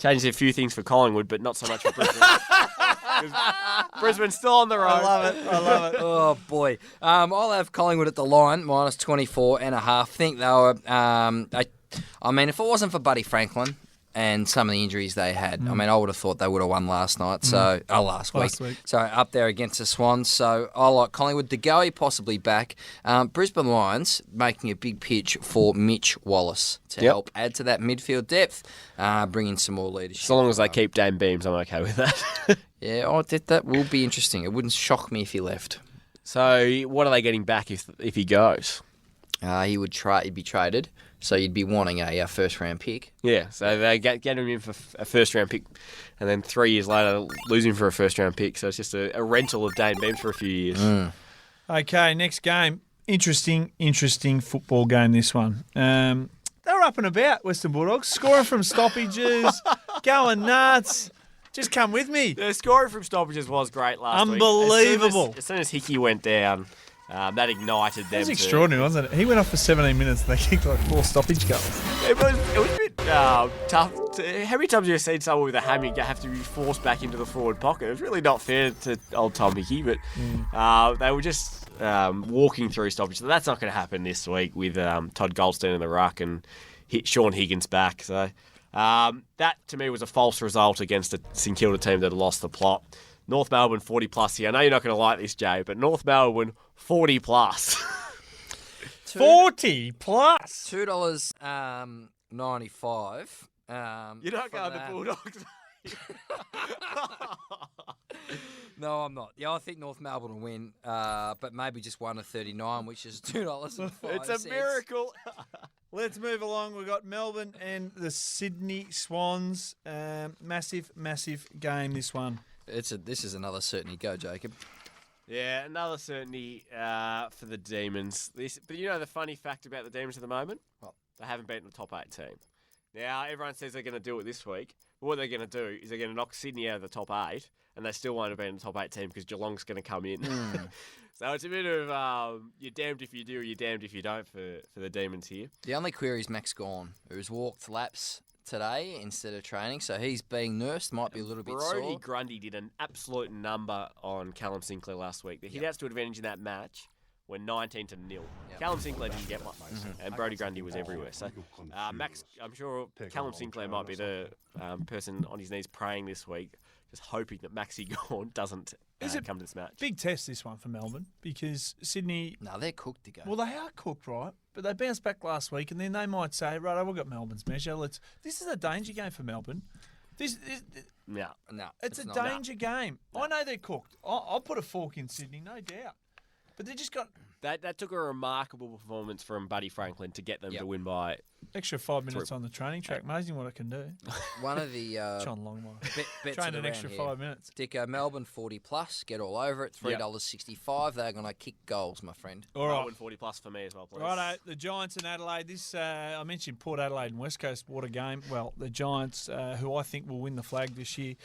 Changed a few things for Collingwood, but not so much for Brisbane. 'Cause Brisbane's still on the road. I love it. Oh, boy. I'll have Collingwood at the line, minus 24.5. Think they were... I mean, if it wasn't for Buddy Franklin and some of the injuries they had, I mean, I would have thought they would have won last night. Last week. So up there against the Swans. So I like Collingwood. De Goey possibly back. Brisbane Lions making a big pitch for Mitch Wallace to help add to that midfield depth, bring in some more leadership. As long as they keep Dane Beams, I'm okay with that. Yeah, that will be interesting. It wouldn't shock me if he left. So what are they getting back if he goes? He'd be traded. So you'd be wanting a first-round pick. Yeah, so they get him in for a first-round pick, and then 3 years later lose him for a first-round pick. So it's just a rental of Dane Beams for a few years. Okay, next game. Interesting football game, this one. They were up and about, Western Bulldogs, scoring from stoppages, going nuts. Just come with me. The scoring from stoppages was great last week. Unbelievable. As soon as Hickey went down, that ignited them. It was extraordinary, wasn't it? He went off for 17 minutes and they kicked like 4 stoppage goals. It was a bit tough. How many times have you seen someone with a hammy have to be forced back into the forward pocket? It was really not fair to old Tom Hickey, but they were just walking through stoppage. So that's not going to happen this week with Todd Goldstein in the ruck and Sean Higgins back. So that, to me, was a false result against a St Kilda team that had lost the plot. North Melbourne 40+ here. I know you're not going to like this, Jay, but North Melbourne 40+. 40+. $2.95. You're not going the Bulldogs. No, I'm not. Yeah, I think North Melbourne will win, but maybe just 1-39, which is $2.05. It's a miracle. Let's move along. We've got Melbourne and the Sydney Swans. Massive game, this one. This is another certainty. Go, Jacob. Yeah, another certainty for the Demons. But you know the funny fact about the Demons at the moment? What? They haven't beaten the top 8 team. Now, everyone says they're going to do it this week. But what they're going to do is they're going to knock Sydney out of the top 8, and they still won't have been in the top 8 team because Geelong's going to come in. So it's a bit of you're damned if you do or you're damned if you don't for the Demons here. The only query is Max Gawn, who's walked laps today instead of training, so he's being nursed, might be a little bit Brody sore. Grundy did an absolute number on Callum Sinclair last week. The hit-outs to advantage in that match were 19-0. Callum Sinclair didn't get one, and Brody Grundy was everywhere. So, Max, I'm sure Callum Sinclair might be the person on his knees praying this week, just hoping that Maxi Gawn doesn't come to this match. Big test, this one, for Melbourne, because Sydney... No, they're cooked to go. Well, they are cooked, right? But they bounced back last week, and then they might say, right, we've got Melbourne's measure. This is a danger game for Melbourne. No. It's a danger game. I know they're cooked. I'll put a fork in Sydney, no doubt. But they just got... That took a remarkable performance from Buddy Franklin to get them to win by... Extra 5 minutes on the training track. Amazing what it can do. One of the... John Longmire. bets Trained an extra 5 minutes. Dicko, Melbourne 40+. Get all over it. $3.65. They're going to kick goals, my friend. All right. Melbourne 40+ for me as well, please. Righto, the Giants and Adelaide. This I mentioned Port Adelaide and West Coast. What a game. Well, the Giants, who I think will win the flag this year,